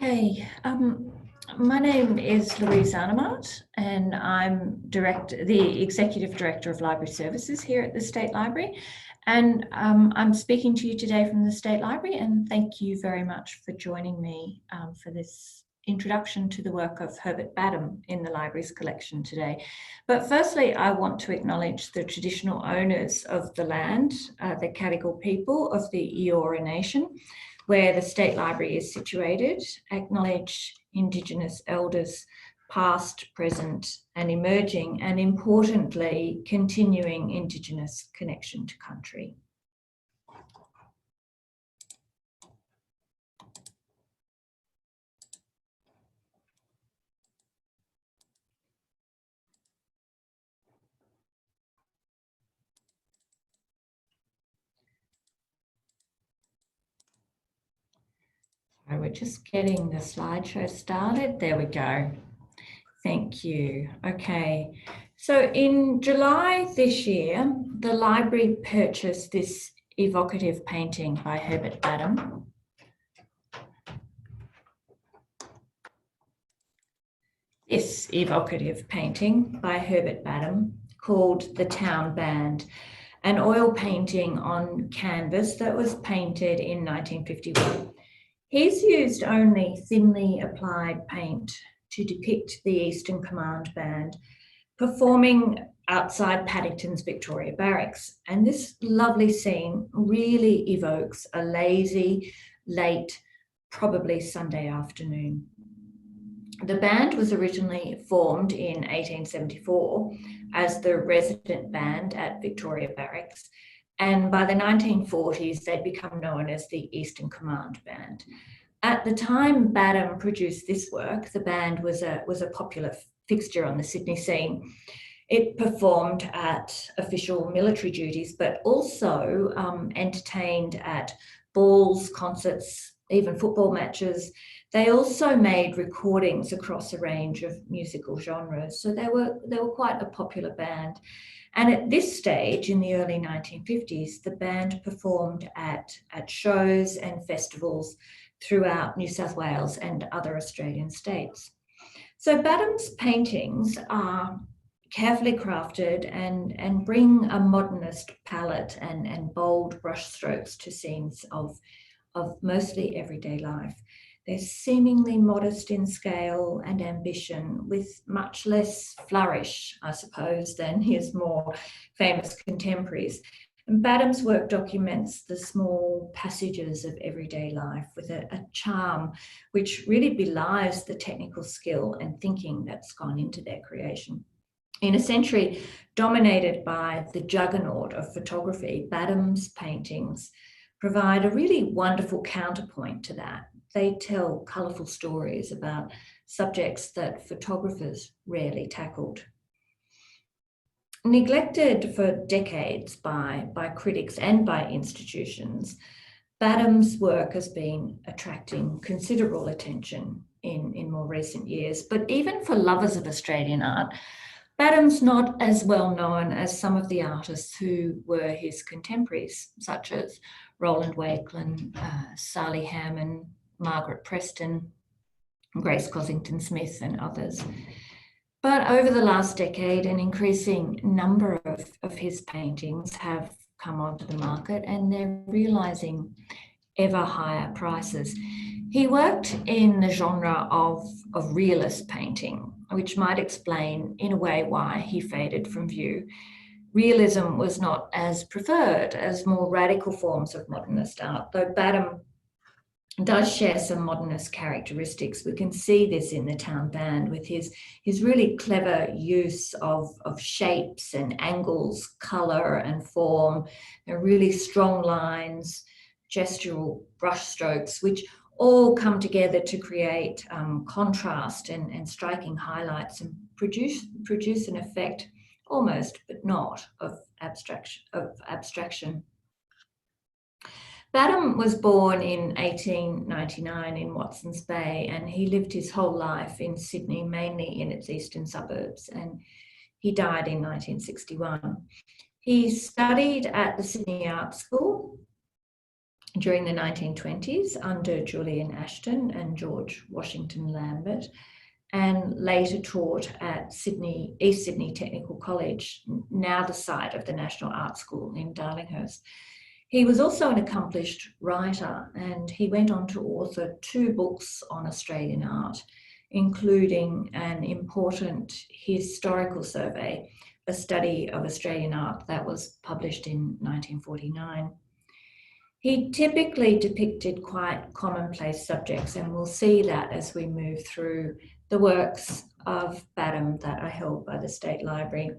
Hey, my name is Louise Arnemart, and I'm the Executive Director of Library Services here at the State Library. And I'm speaking to you today from the State Library, and thank you very much for joining me for this introduction to the work of Herbert Badham in the library's collection today. But firstly, I want to acknowledge the traditional owners of the land, the Cadigal people of the Eora Nation, where the State Library is situated, acknowledge Indigenous elders past, present and emerging, and importantly, continuing Indigenous connection to country. So we're just getting the slideshow started. There we go. Thank you. Okay. So in July this year, the library purchased this evocative painting by Herbert Badham. This evocative painting by Herbert Badham called The Town Band, an oil painting on canvas that was painted in 1951. He's used only thinly applied paint to depict the Eastern Command Band performing outside Paddington's Victoria Barracks. And this lovely scene really evokes a lazy, late, probably Sunday afternoon. The band was originally formed in 1874 as the resident band at Victoria Barracks, and by the 1940s they'd become known as the Eastern Command Band. At the time Badham produced this work, the band was a popular fixture on the Sydney scene. It performed at official military duties, but also entertained at balls, concerts, even football matches. They also made recordings across a range of musical genres, so they were quite a popular band. And at this stage, in the early 1950s, the band performed at shows and festivals throughout New South Wales and other Australian states. So Badham's paintings are carefully crafted and bring a modernist palette and bold brushstrokes to scenes of mostly everyday life. They're seemingly modest in scale and ambition, with much less flourish, I suppose, than his more famous contemporaries. And Badham's work documents the small passages of everyday life with a charm which really belies the technical skill and thinking that's gone into their creation. In a century dominated by the juggernaut of photography, Badham's paintings provide a really wonderful counterpoint to that. They tell colourful stories about subjects that photographers rarely tackled. Neglected for decades by critics and by institutions, Badham's work has been attracting considerable attention in more recent years. But even for lovers of Australian art, Badham's not as well known as some of the artists who were his contemporaries, such as Roland Wakelin, Sally Hammond, Margaret Preston, Grace Cossington Smith and others. But over the last decade, an increasing number of his paintings have come onto the market and they're realising ever higher prices. He worked in the genre of realist painting, which might explain in a way why he faded from view. Realism was not as preferred as more radical forms of modernist art, though Badham does share some modernist characteristics. We can see this in the Town Band with his really clever use of shapes and angles, colour and form, and really strong lines, gestural brushstrokes, which all come together to create contrast and striking highlights and produce an effect almost, but not, of abstraction. Badham was born in 1899 in Watsons Bay, and he lived his whole life in Sydney, mainly in its eastern suburbs, and he died in 1961. He studied at the Sydney Art School during the 1920s under Julian Ashton and George Washington Lambert, and later taught at East Sydney Technical College, now the site of the National Art School in Darlinghurst. He was also an accomplished writer, and he went on to author 2 books on Australian art, including an important historical survey, a study of Australian art, that was published in 1949. He typically depicted quite commonplace subjects, and we'll see that as we move through the works of Badham that are held by the State Library.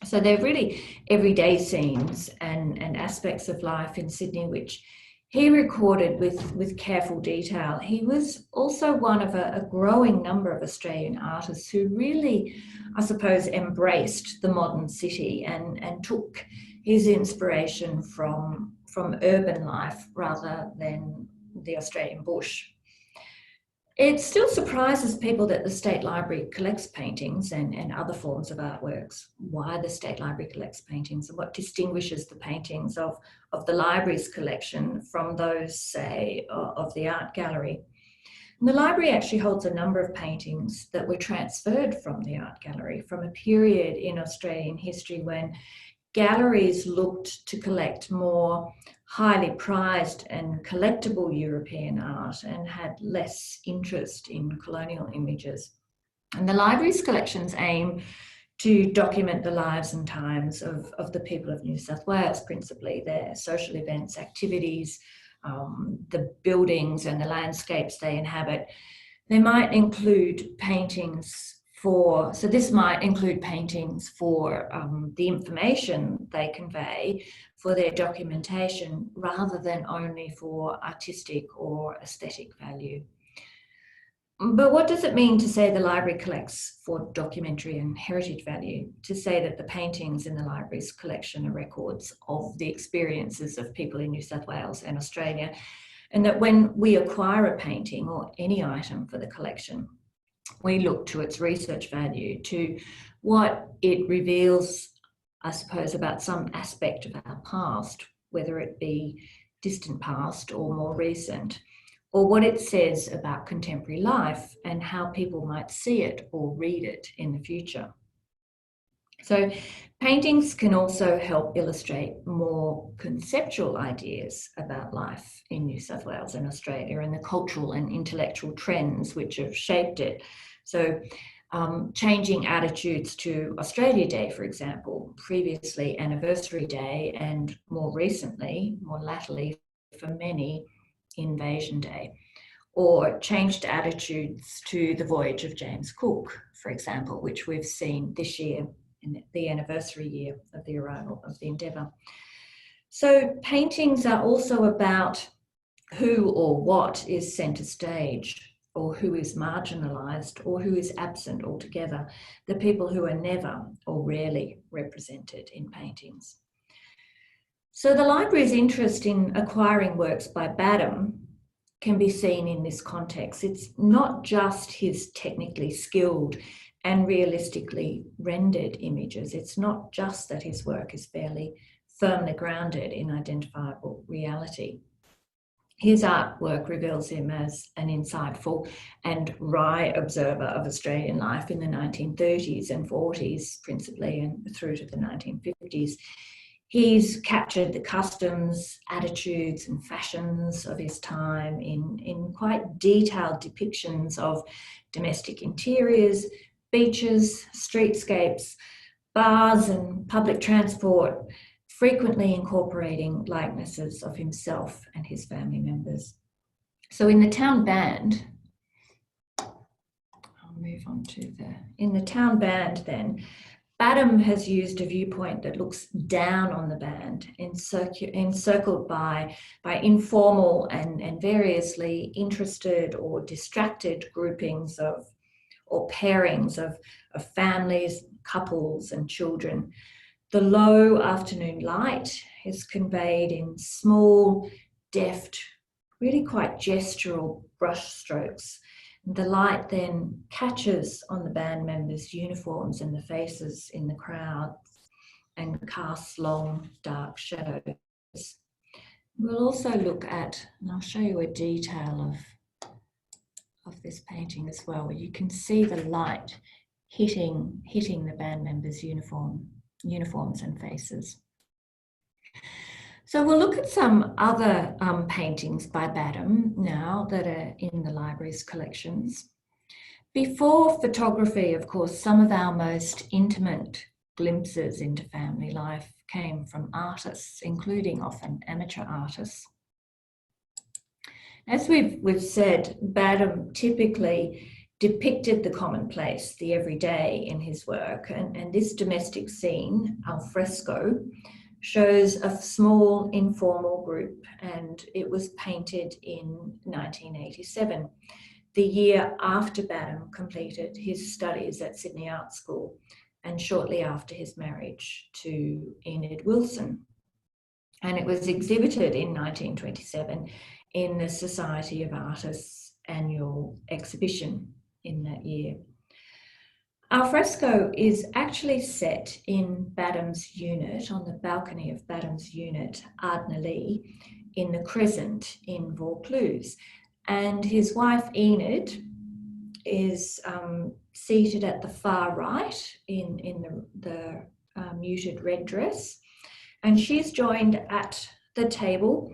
So they're really everyday scenes and aspects of life in Sydney, which he recorded with careful detail. He was also one of a growing number of Australian artists who really, I suppose, embraced the modern city and took his inspiration from urban life rather than the Australian bush. It still surprises people that the State Library collects paintings and other forms of artworks, why the State Library collects paintings and what distinguishes the paintings of the library's collection from those, say, of the art gallery. And the library actually holds a number of paintings that were transferred from the art gallery from a period in Australian history when galleries looked to collect more highly prized and collectible European art and had less interest in colonial images. And the library's collections aim to document the lives and times of the people of New South Wales, principally their social events, activities, the buildings and the landscapes they inhabit. They might include paintings so this might include paintings for the information they convey, for their documentation, rather than only for artistic or aesthetic value. But what does it mean to say the library collects for documentary and heritage value? To say that the paintings in the library's collection are records of the experiences of people in New South Wales and Australia, and that when we acquire a painting or any item for the collection, we look to its research value, to what it reveals, I suppose, about some aspect of our past, whether it be distant past or more recent, or what it says about contemporary life and how people might see it or read it in the future. So paintings can also help illustrate more conceptual ideas about life in New South Wales and Australia and the cultural and intellectual trends which have shaped it. So changing attitudes to Australia Day, for example, previously Anniversary Day, and more recently, more latterly for many, Invasion Day. Or changed attitudes to the voyage of James Cook, for example, which we've seen this year in the anniversary year of the arrival of the Endeavour. So paintings are also about who or what is centre stage, or who is marginalised, or who is absent altogether, the people who are never or rarely represented in paintings. So the library's interest in acquiring works by Badham can be seen in this context. It's not just his technically skilled and realistically rendered images. It's not just that his work is fairly firmly grounded in identifiable reality. His artwork reveals him as an insightful and wry observer of Australian life in the 1930s and 40s, principally, and through to the 1950s. He's captured the customs, attitudes and fashions of his time in quite detailed depictions of domestic interiors, beaches, streetscapes, bars and public transport, frequently incorporating likenesses of himself and his family members. So in the town band, I'll move on to in the town band then, Badham has used a viewpoint that looks down on the band, encircled by informal and variously interested or distracted groupings of or pairings of families, couples and children. The low afternoon light is conveyed in small, deft, really quite gestural brush strokes. The light then catches on the band members' uniforms and the faces in the crowd and casts long, dark shadows. We'll also look at, and I'll show you a detail of this painting as well, where you can see the light hitting the band members' uniforms and faces. So we'll look at some other paintings by Badham now that are in the library's collections. Before photography, of course, some of our most intimate glimpses into family life came from artists, including often amateur artists. As we've said, Badham typically depicted the commonplace, the everyday in his work, and this domestic scene, al fresco, shows a small informal group, and it was painted in 1987, the year after Badham completed his studies at Sydney Art School and shortly after his marriage to Enid Wilson. And it was exhibited in 1927 in the Society of Artists annual exhibition in that year. Al fresco is actually set in Badham's unit, on the balcony of Badham's unit, Ardnally, in the Crescent in Vaucluse. And his wife Enid is seated at the far right in the muted red dress. And she's joined at the table,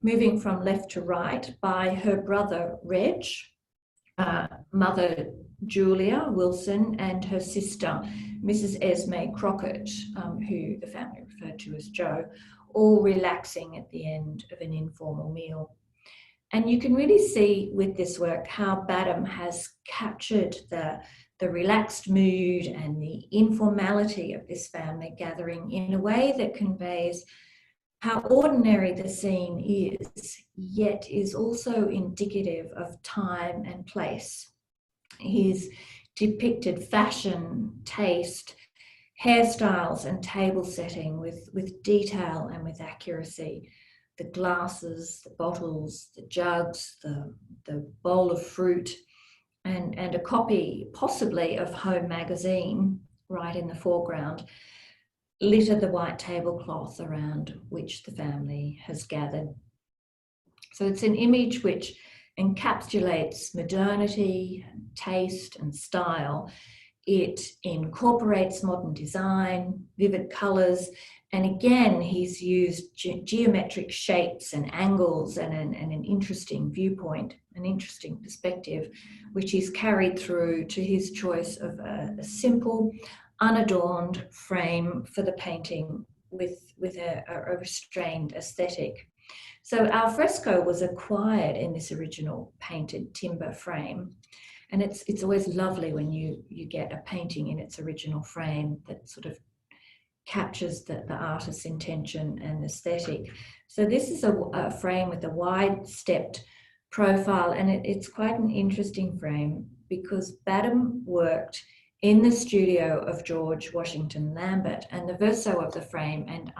moving from left to right, by her brother Reg, mother Julia Wilson, and her sister Mrs. Esme Crockett, who the family referred to as Jo, all relaxing at the end of an informal meal. And you can really see with this work how Badham has captured the relaxed mood and the informality of this family gathering in a way that conveys how ordinary the scene is, yet is also indicative of time and place. He's depicted fashion, taste, hairstyles and table setting with detail and with accuracy. The glasses, the bottles, the jugs, the bowl of fruit, and a copy possibly of Home magazine right in the foreground litter the white tablecloth around which the family has gathered. So it's an image which encapsulates modernity, taste and style. It incorporates modern design, vivid colours, and again, he's used geometric shapes and angles and an interesting viewpoint, an interesting perspective, which he's carried through to his choice of a simple, unadorned frame for the painting with a restrained aesthetic. So al fresco was acquired in this original painted timber frame. And it's always lovely when you get a painting in its original frame that sort of captures the artist's intention and aesthetic. So this is a frame with a wide stepped profile, and it's quite an interesting frame because Badham worked in the studio of George Washington Lambert, and the verso of the frame, and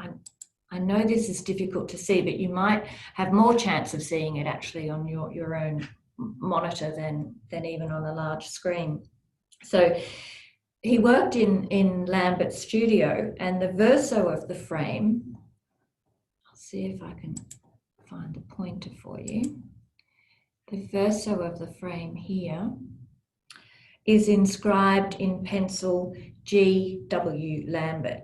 I know this is difficult to see, but you might have more chance of seeing it actually on your own monitor than even on a large screen. So he worked in Lambert's studio, and the verso of the frame, I'll see if I can find a pointer for you. The verso of the frame here is inscribed in pencil G.W. Lambert,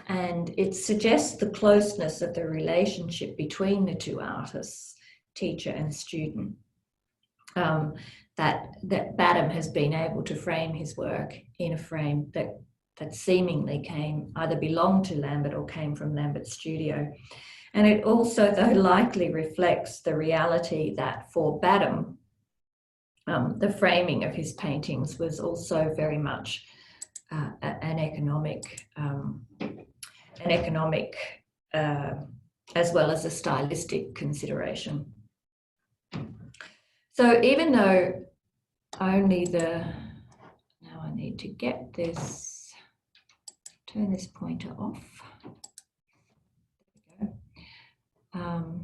and it suggests the closeness of the relationship between the two artists, teacher and student. That Badham has been able to frame his work in a frame that seemingly either belonged to Lambert or came from Lambert's studio. And it also, though, likely reflects the reality that for Badham, the framing of his paintings was also very much an economic as well as a stylistic consideration. So even though now I need to get this, turn this pointer off. There we go.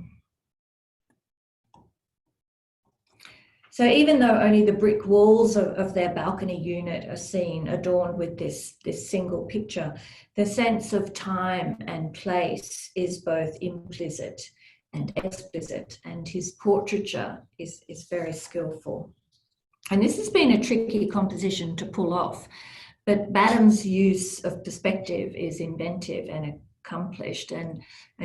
So even though only the brick walls of their balcony unit are seen adorned with this single picture, the sense of time and place is both implicit and explicit, and his portraiture is very skillful. And this has been a tricky composition to pull off, but Badham's use of perspective is inventive and accomplished, and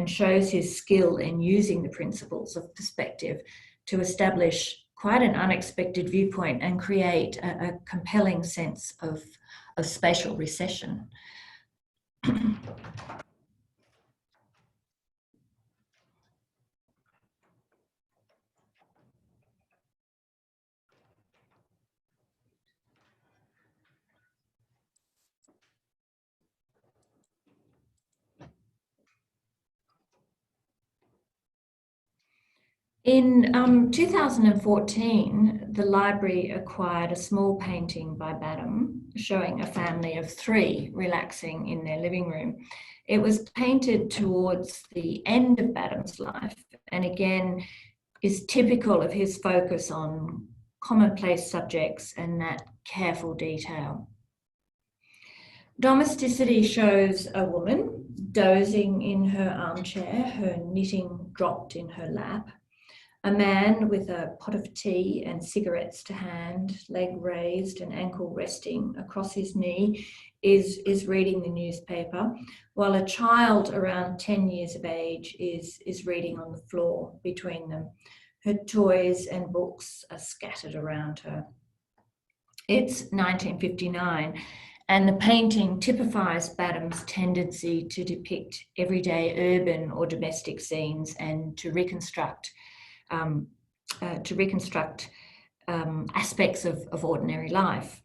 shows his skill in using the principles of perspective to establish quite an unexpected viewpoint and create a compelling sense of spatial recession. In 2014, the library acquired a small painting by Badham showing a family of 3 relaxing in their living room. It was painted towards the end of Badham's life, and again is typical of his focus on commonplace subjects and that careful detail. Domesticity shows a woman dozing in her armchair, her knitting dropped in her lap. A man with a pot of tea and cigarettes to hand, leg raised and ankle resting across his knee, is reading the newspaper, while a child around 10 years of age is reading on the floor between them. Her toys and books are scattered around her. It's 1959, and the painting typifies Badham's tendency to depict everyday urban or domestic scenes and to reconstruct aspects of ordinary life.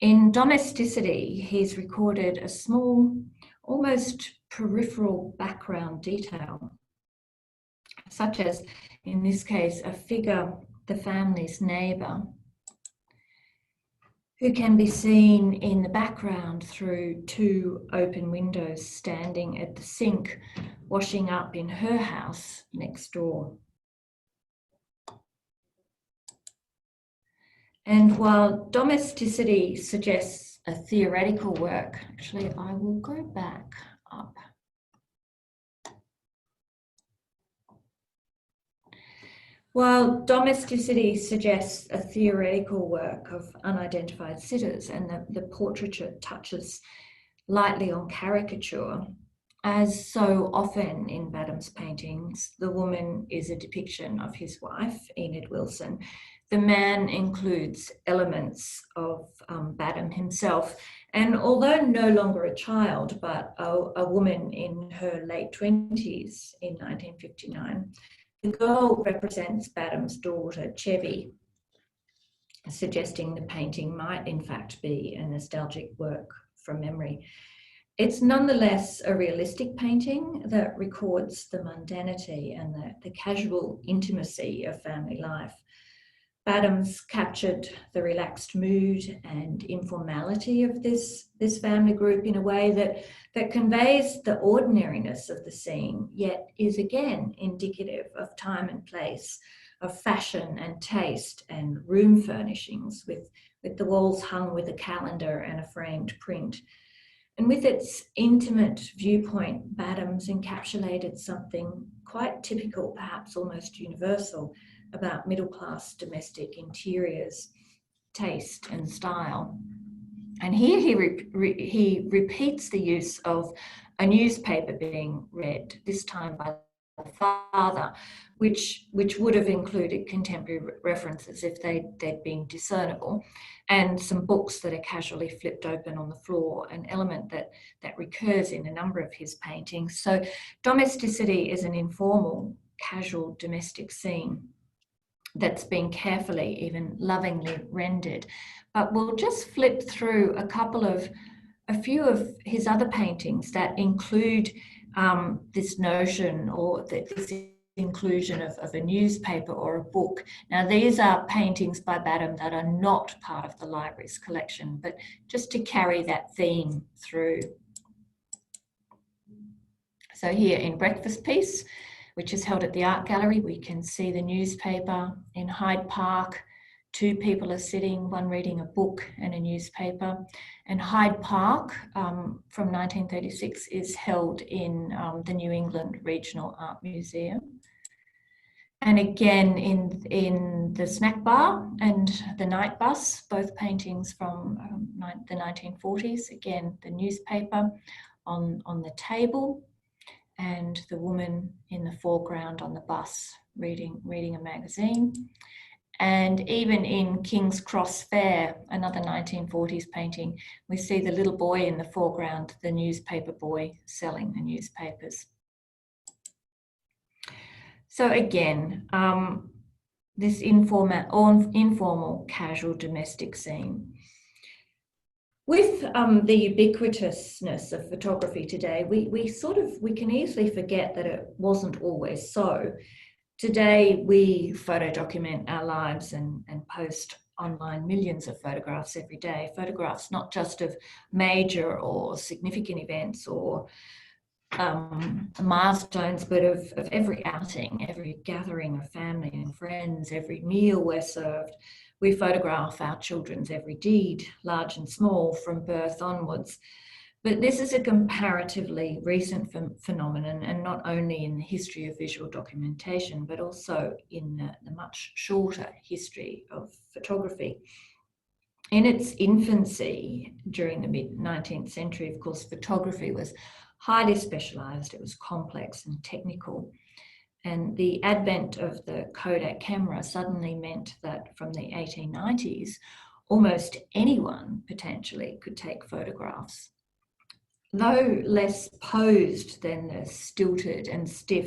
In Domesticity, he's recorded a small, almost peripheral background detail, such as, in this case, a figure, the family's neighbour, who can be seen in the background through 2 open windows standing at the sink, washing up in her house next door. And while Domesticity suggests a theoretical work, actually, I will go back up. While Domesticity suggests a theoretical work of unidentified sitters, and the portraiture touches lightly on caricature, as so often in Badham's paintings, the woman is a depiction of his wife, Enid Wilson. The man includes elements of Badham himself, and although no longer a child, but a woman in her late 20s in 1959, the girl represents Badham's daughter, Chevy, suggesting the painting might in fact be a nostalgic work from memory. It's nonetheless a realistic painting that records the mundanity and the casual intimacy of family life. Badham's captured the relaxed mood and informality of this family group in a way that conveys the ordinariness of the scene, yet is again indicative of time and place, of fashion and taste and room furnishings, with the walls hung with a calendar and a framed print. And with its intimate viewpoint, Badham's encapsulated something quite typical, perhaps almost universal, about middle-class domestic interiors, taste and style. And here he repeats the use of a newspaper being read, this time by the father, which would have included contemporary references if they'd been discernible, and some books that are casually flipped open on the floor, an element that recurs in a number of his paintings. So Domesticity is an informal, casual domestic scene that's been carefully, even lovingly rendered. But we'll just flip through a few of his other paintings that include this notion or this inclusion of a newspaper or a book. Now, these are paintings by Badham that are not part of the library's collection, but just to carry that theme through. So here in Breakfast Piece, which is held at the Art Gallery, we can see the newspaper. In Hyde Park, 2 people are sitting, one reading a book and a newspaper. And Hyde Park from 1936 is held in the New England Regional Art Museum. And again in the snack bar and the night bus, both paintings from the 1940s. Again, the newspaper on the table and the woman in the foreground on the bus reading a magazine. And even in King's Cross Fair, another 1940s painting, we see the little boy in the foreground, the newspaper boy selling the newspapers. So again, this informal, casual domestic scene. With the ubiquitousness of photography today, we can easily forget that it wasn't always so. Today, we photo document our lives and post online millions of photographs every day. Photographs not just of major or significant events or milestones, but of every outing, every gathering of family and friends, every meal we're served. We photograph our children's every deed, large and small, from birth onwards. But this is a comparatively recent phenomenon, and not only in the history of visual documentation, but also in the much shorter history of photography. In its infancy during the mid-19th century, of course, photography was highly specialized, it was complex and technical. And the advent of the Kodak camera suddenly meant that from the 1890s, almost anyone potentially could take photographs. Though less posed than the stilted and stiff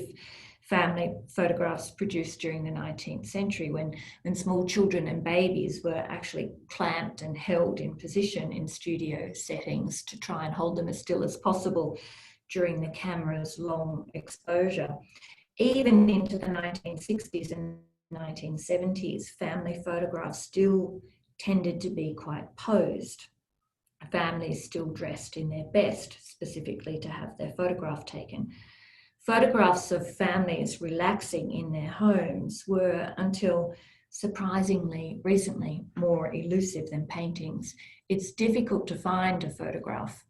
family photographs produced during the 19th century, when small children and babies were actually clamped and held in position in studio settings to try and hold them as still as possible during the camera's long exposure. Even into the 1960s and 1970s, family photographs still tended to be quite posed. Families still dressed in their best, specifically to have their photograph taken. Photographs of families relaxing in their homes were, until surprisingly recently, more elusive than paintings. It's difficult to find a photograph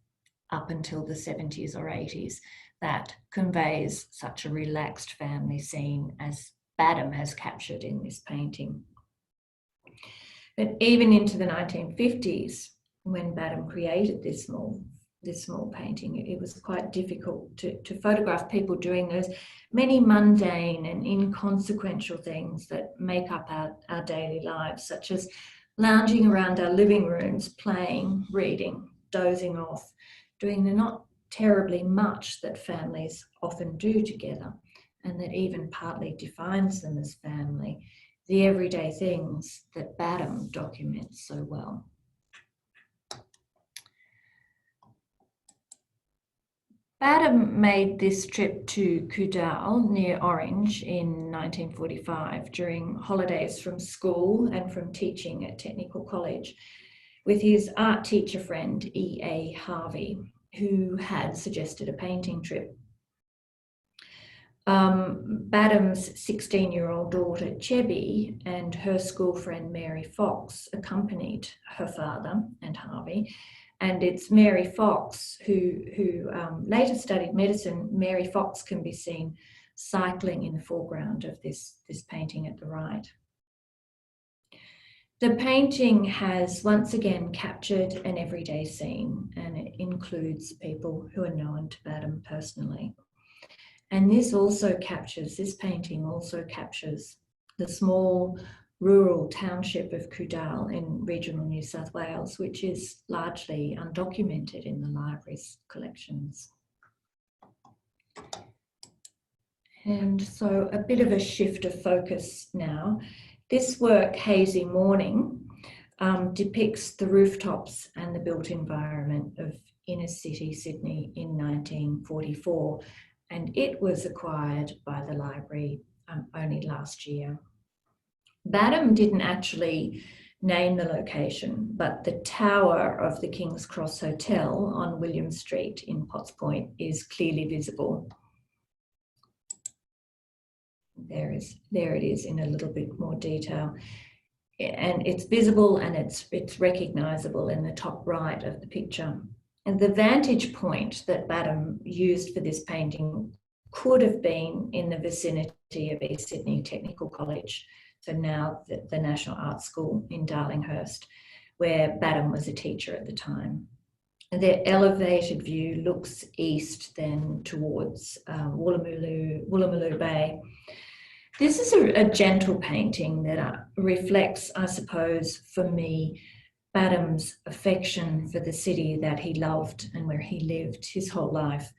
up until the 70s or 80s that conveys such a relaxed family scene as Badham has captured in this painting. But even into the 1950s, when Badham created this small painting, it was quite difficult to photograph people doing those many mundane and inconsequential things that make up our daily lives, such as lounging around our living rooms, playing, reading, dozing off, doing the not terribly much that families often do together, and that even partly defines them as family, the everyday things that Badham documents so well. Badham made this trip to Kudal near Orange in 1945 during holidays from school and from teaching at Technical College with his art teacher friend E.A. Harvey, who had suggested a painting trip. Badham's 16-year-old daughter Chebby and her school friend Mary Fox accompanied her father and Harvey. And it's Mary Fox who later studied medicine. Mary Fox can be seen cycling in the foreground of this painting at the right. The painting has once again captured an everyday scene, and it includes people who are known to Badham personally. And this painting also captures the small rural township of Kudal in regional New South Wales, which is largely undocumented in the library's collections. And so a bit of a shift of focus now. This work, Hazy Morning, depicts the rooftops and the built environment of inner city Sydney in 1944. And it was acquired by the library only last year. Badham didn't actually name the location, but the tower of the King's Cross Hotel on William Street in Potts Point is clearly visible. There it is in a little bit more detail. And it's visible and it's recognisable in the top right of the picture. And the vantage point that Badham used for this painting could have been in the vicinity of East Sydney Technical College, so now the National Arts School in Darlinghurst, where Badham was a teacher at the time. The elevated view looks east then towards Woolloomooloo Bay. This is a gentle painting that reflects, I suppose, for me, Badham's affection for the city that he loved and where he lived his whole life.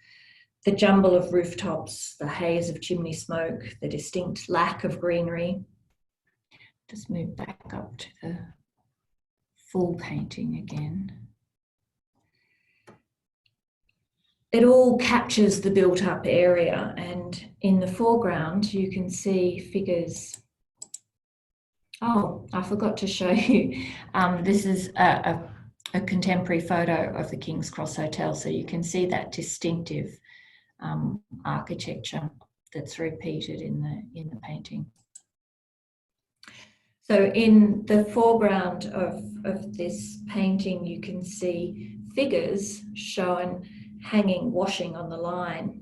The jumble of rooftops, the haze of chimney smoke, the distinct lack of greenery. Just move back up to the full painting again. It all captures the built-up area, and in the foreground you can see figures. Oh, I forgot to show you. This is a contemporary photo of the King's Cross Hotel, so you can see that distinctive architecture that's repeated in the painting. So in the foreground of this painting, you can see figures shown hanging washing on the line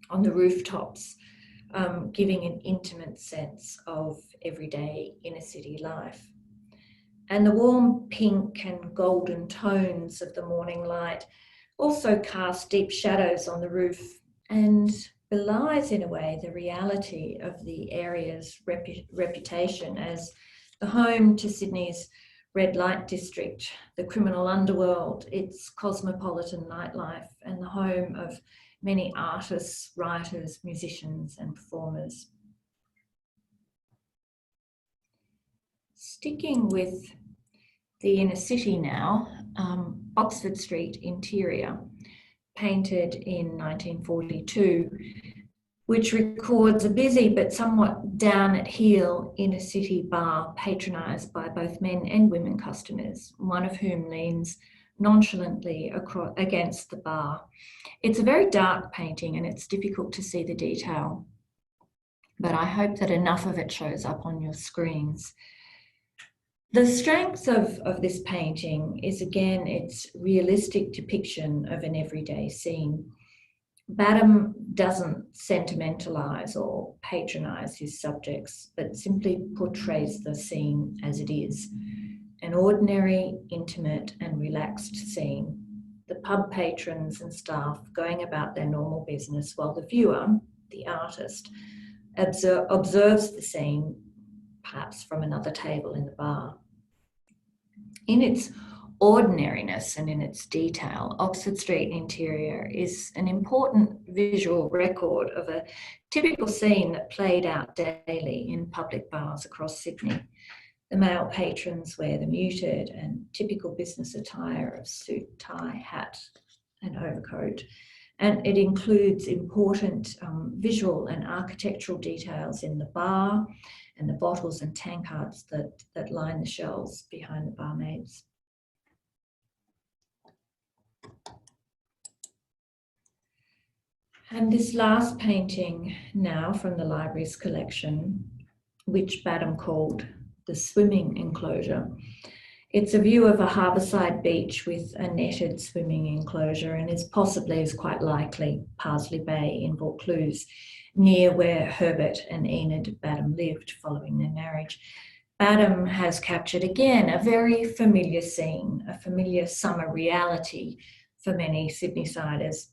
on the rooftops, giving an intimate sense of everyday inner city life. And the warm pink and golden tones of the morning light also cast deep shadows on the roof and belies in a way the reality of the area's reputation as the home to Sydney's red light district, the criminal underworld, its cosmopolitan nightlife, and the home of many artists, writers, musicians, and performers. Sticking with the inner city now, Oxford Street interior, painted in 1942, which records a busy but somewhat down at heel inner city bar patronised by both men and women customers, one of whom leans nonchalantly against the bar. It's a very dark painting and it's difficult to see the detail, but I hope that enough of it shows up on your screens. The strength of this painting is, again, its realistic depiction of an everyday scene. Badham doesn't sentimentalise or patronise his subjects, but simply portrays the scene as it is. An ordinary, intimate and relaxed scene. The pub patrons and staff going about their normal business while the viewer, the artist, observes the scene, perhaps from another table in the bar. In its ordinariness and in its detail, Oxford Street interior is an important visual record of a typical scene that played out daily in public bars across Sydney. The male patrons wear the muted and typical business attire of suit, tie, hat and overcoat, and it includes important visual and architectural details in the bar and the bottles and tankards that line the shelves behind the barmaids. And this last painting now from the library's collection, which Badham called the swimming enclosure. It's a view of a harbourside beach with a netted swimming enclosure and is quite likely Parsley Bay in Vaucluse, near where Herbert and Enid Badham lived following their marriage. Badham has captured again a very familiar scene, a familiar summer reality for many Sydney-siders.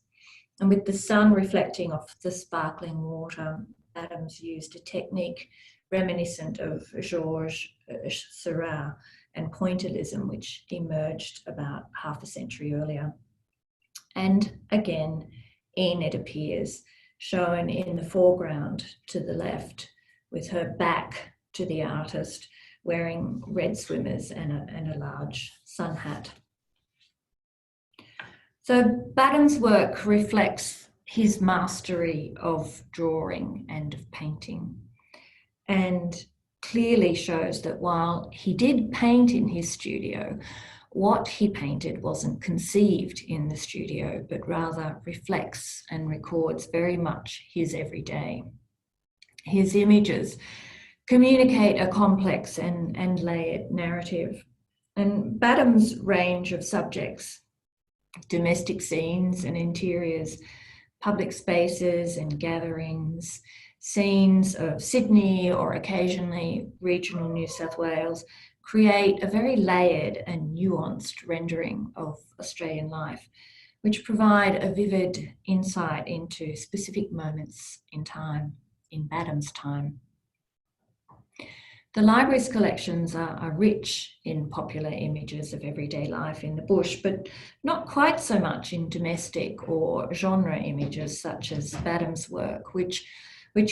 And with the sun reflecting off the sparkling water, Badham's used a technique reminiscent of Georges Seurat and pointillism, which emerged about half a century earlier. And again, Enid appears, shown in the foreground to the left, with her back to the artist, wearing red swimmers and a large sun hat. So Badham's work reflects his mastery of drawing and of painting, and clearly shows that while he did paint in his studio, what he painted wasn't conceived in the studio, but rather reflects and records very much his everyday. His images communicate a complex and layered narrative. And Badham's range of subjects, domestic scenes and interiors, public spaces and gatherings, scenes of Sydney or occasionally regional New South Wales create a very layered and nuanced rendering of Australian life, which provide a vivid insight into specific moments in time, in Badham's time. The library's collections are rich in popular images of everyday life in the bush, but not quite so much in domestic or genre images such as Badham's work, which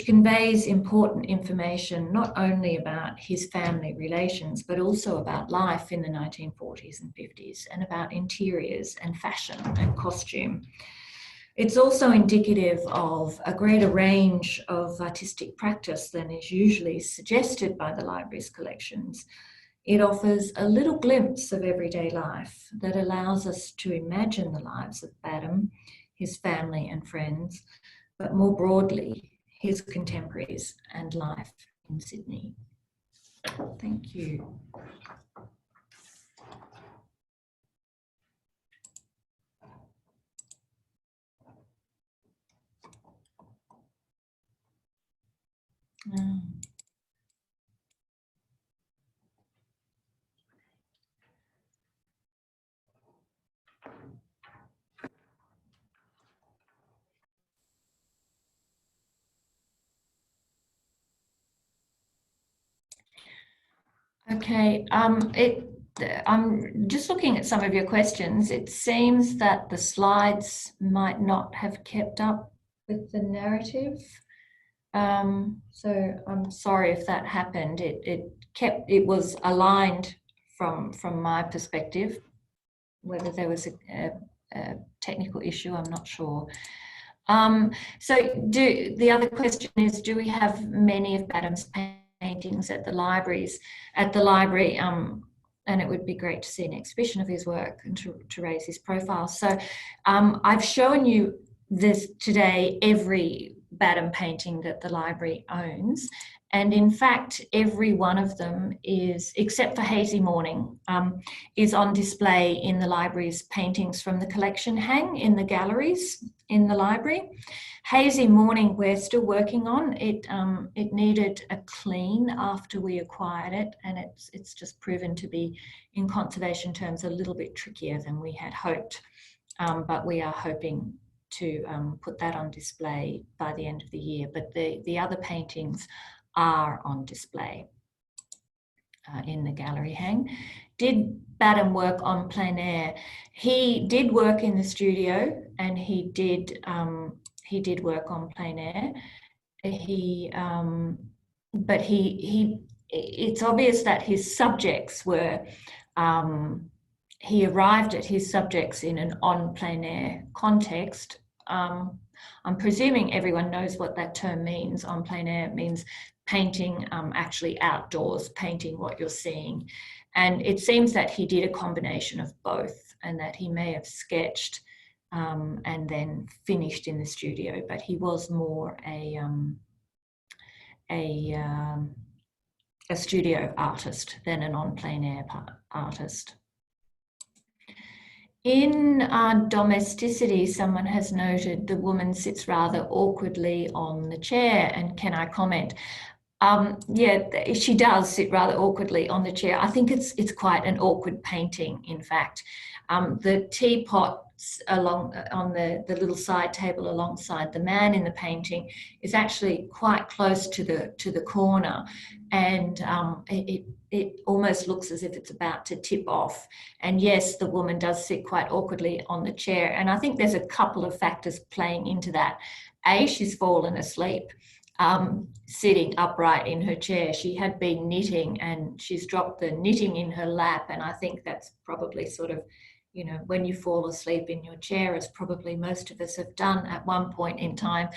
conveys important information not only about his family relations, but also about life in the 1940s and 50s and about interiors and fashion and costume. It's also indicative of a greater range of artistic practice than is usually suggested by the library's collections. It offers a little glimpse of everyday life that allows us to imagine the lives of Badham, his family and friends, but more broadly, his contemporaries and life in Sydney. Thank you. Okay, I'm just looking at some of your questions. It seems that the slides might not have kept up with the narrative. So I'm sorry if that happened. It was aligned from my perspective. Whether there was a technical issue, I'm not sure. So the other question is, do we have many of Badham's paintings at the library, and it would be great to see an exhibition of his work and to raise his profile. So I've shown you this today, every Badham painting that the library owns, and in fact every one of them is, except for Hazy Morning, is on display in the library's paintings from the collection hang in the galleries in the library. Hazy Morning we're still working on. It needed a clean after we acquired it, and it's just proven to be, in conservation terms, a little bit trickier than we had hoped, but we are hoping to put that on display by the end of the year. But the other paintings are on display in the gallery hang. Did Badham work on plein air? He did work in the studio, and he did work on plein air. But it's obvious that his subjects were, he arrived at his subjects in an on plein air context. I'm presuming everyone knows what that term means. On plein air, it means painting actually outdoors, painting what you're seeing. And it seems that he did a combination of both, and that he may have sketched and then finished in the studio, but he was more a studio artist than an on plein air artist. In Domesticity, someone has noted the woman sits rather awkwardly on the chair, and can I comment? Yeah, she does sit rather awkwardly on the chair. I think it's quite an awkward painting, in fact. The teapots along on the little side table alongside the man in the painting is actually quite close to the corner, and it almost looks as if it's about to tip off. And yes, the woman does sit quite awkwardly on the chair, and I think there's a couple of factors playing into that. A, she's fallen asleep sitting upright in her chair. She had been knitting, and she's dropped the knitting in her lap, and I think that's probably sort of, you know, when you fall asleep in your chair, as probably most of us have done at one point in time,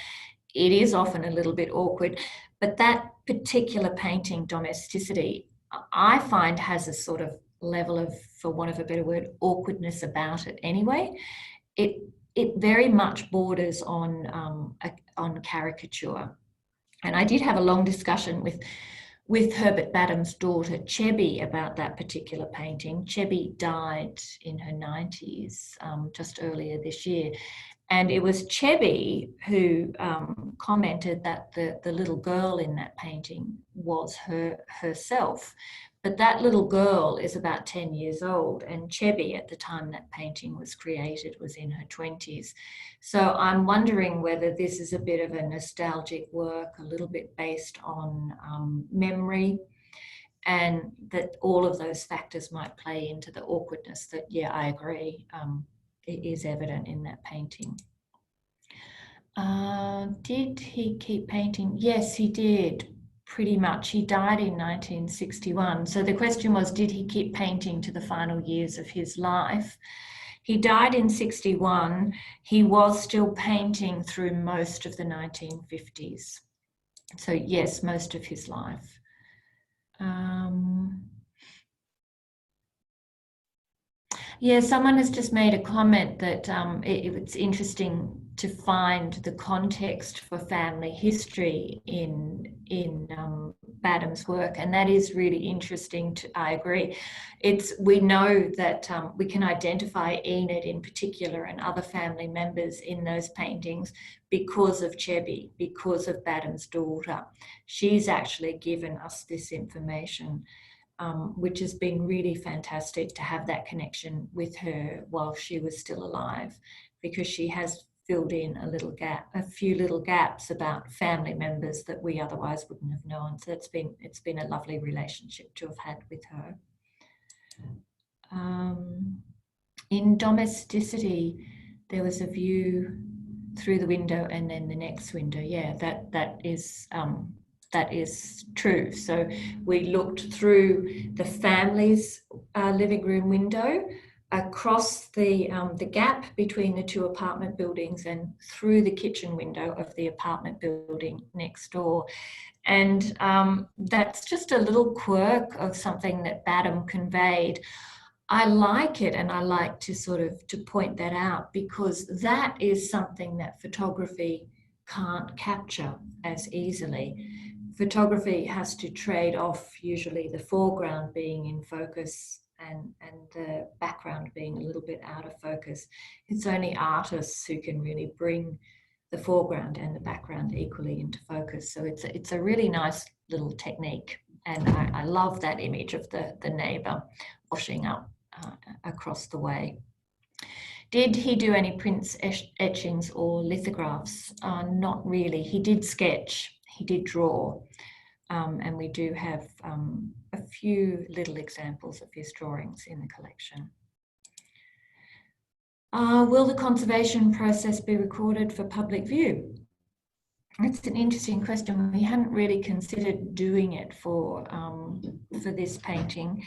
it is often a little bit awkward. But that particular painting, Domesticity, I find has a sort of level of, for want of a better word, awkwardness about it anyway. It very much borders on caricature. And I did have a long discussion with Herbert Badham's daughter, Chebby, about that particular painting. Chebby died in her 90s, just earlier this year. And it was Chebby who commented that the little girl in that painting was herself. But that little girl is about 10 years old, and Chebby, at the time that painting was created, was in her 20s. So I'm wondering whether this is a bit of a nostalgic work, a little bit based on memory, and that all of those factors might play into the awkwardness that, yeah, I agree, it is evident in that painting. Did he keep painting? Yes, he did, pretty much. He died in 1961. So the question was, did he keep painting to the final years of his life? He died in 61. He was still painting through most of the 1950s. So yes, most of his life. Yeah, someone has just made a comment that it's interesting to find the context for family history in Badham's work, and that is really interesting. I agree. We know that we can identify Enid in particular and other family members in those paintings because of Chebby, because of Badham's daughter. She's actually given us this information. Which has been really fantastic to have that connection with her while she was still alive, because she has filled in a few little gaps about family members that we otherwise wouldn't have known. So it's been a lovely relationship to have had with her. In Domesticity, there was a view through the window and then the next window. Yeah, that is true. So we looked through the family's living room window, across the gap between the two apartment buildings, and through the kitchen window of the apartment building next door. And that's just a little quirk of something that Badham conveyed. I like it, and I like to to point that out, because that is something that photography can't capture as easily. Photography has to trade off usually the foreground being in focus and the background being a little bit out of focus. It's only artists who can really bring the foreground and the background equally into focus. So it's a really nice little technique. And I love that image of the neighbour washing up across the way. Did he do any prints, etchings or lithographs? Not really. He did sketch, he did draw, and we do have a few little examples of his drawings in the collection. Will the conservation process be recorded for public view? It's an interesting question. We hadn't really considered doing it for this painting.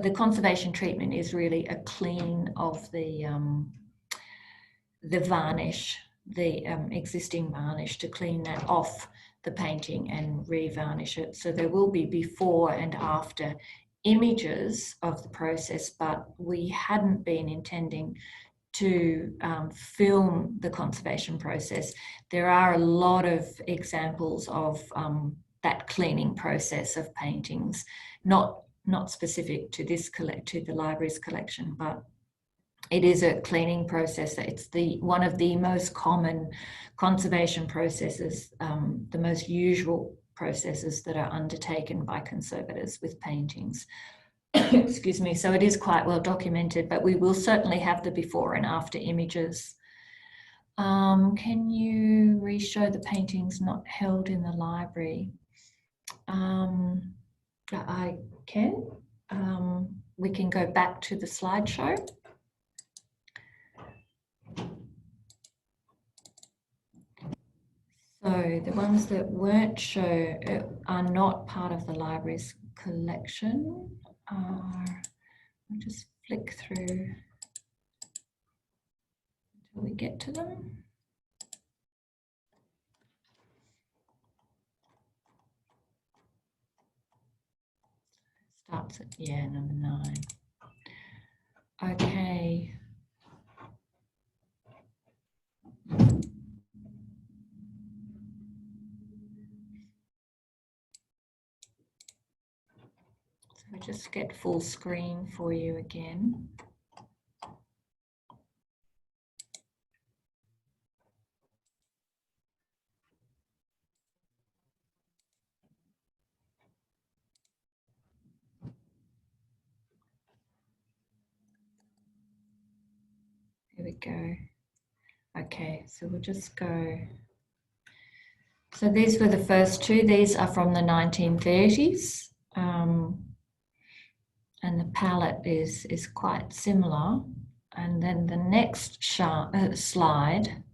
The conservation treatment is really a clean of the varnish, the existing varnish, to clean that off the painting and re-varnish it. So there will be before and after images of the process, but we hadn't been intending to film the conservation process. There are a lot of examples of that cleaning process of paintings, not specific to the library's collection, but it is a cleaning process. It's one of the most common conservation processes, the most usual processes that are undertaken by conservators with paintings. Excuse me. So it is quite well documented, but we will certainly have the before and after images. Can you re-show the paintings not held in the library? I can. We can go back to the slideshow. So the ones that weren't shown are not part of the library's collection. I'll just flick through until we get to them. Starts at, yeah, number 9. Okay. So I just get full screen for you again. we go. Okay, so we'll just go. So these were the first two. These are from the 1930s. And the palette is quite similar. And then the next slide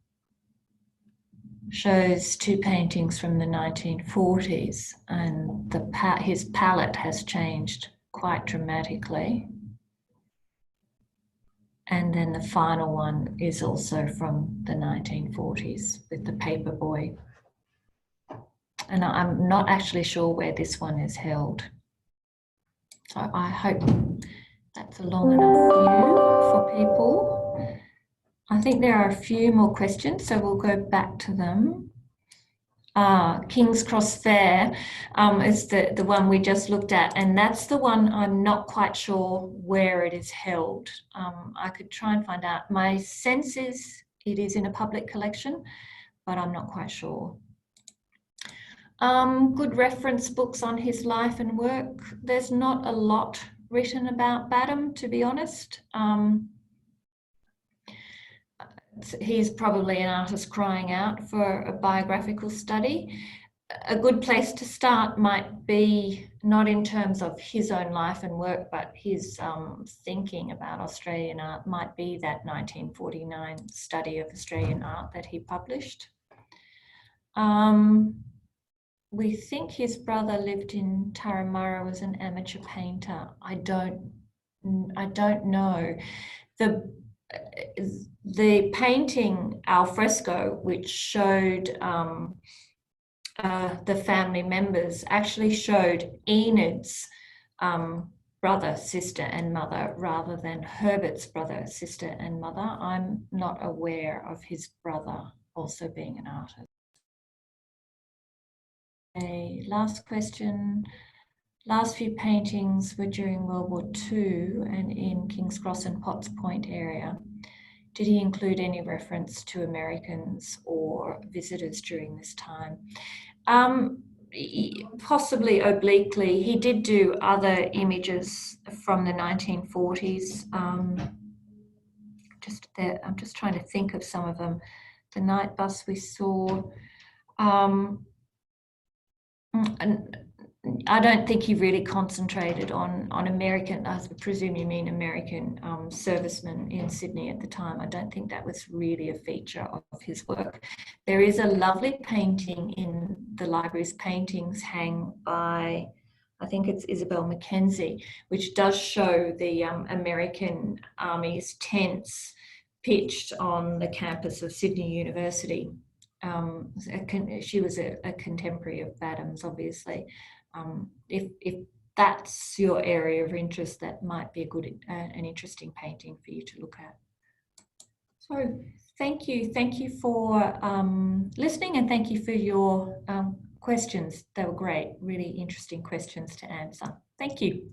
shows two paintings from the 1940s, and his palette has changed quite dramatically. And then the final one is also from the 1940s with the paper boy. And I'm not actually sure where this one is held. So I hope that's a long enough view for people. I think there are a few more questions, so we'll go back to them. King's Cross Fair is the one we just looked at, and that's the one I'm not quite sure where it is held. I could try and find out. My sense is it is in a public collection, but I'm not quite sure. Good reference books on his life and work. There's not a lot written about Badham, to be honest. He's probably an artist crying out for a biographical study. A good place to start might be not in terms of his own life and work, but his thinking about Australian art might be that 1949 study of Australian art that he published. We think his brother lived in Turramurra, was an amateur painter. I don't know. The painting al fresco, which showed the family members, actually showed Enid's brother, sister and mother rather than Herbert's brother, sister and mother. I'm not aware of his brother also being an artist. Okay, last question. Last few paintings were during World War II and in King's Cross and Potts Point area. Did he include any reference to Americans or visitors during this time? Possibly obliquely. He did do other images from the 1940s. I'm just trying to think of some of them. The night bus we saw. And I don't think he really concentrated on American, I presume you mean American servicemen in Sydney at the time. I don't think that was really a feature of his work. There is a lovely painting in the library's paintings hang by, I think it's Isabel Mackenzie, which does show the American Army's tents pitched on the campus of Sydney University. She was a contemporary of Badham's, obviously. If that's your area of interest, that might be a good, an interesting painting for you to look at. So thank you for listening, and thank you for your questions. They were great, really interesting questions to answer. Thank you.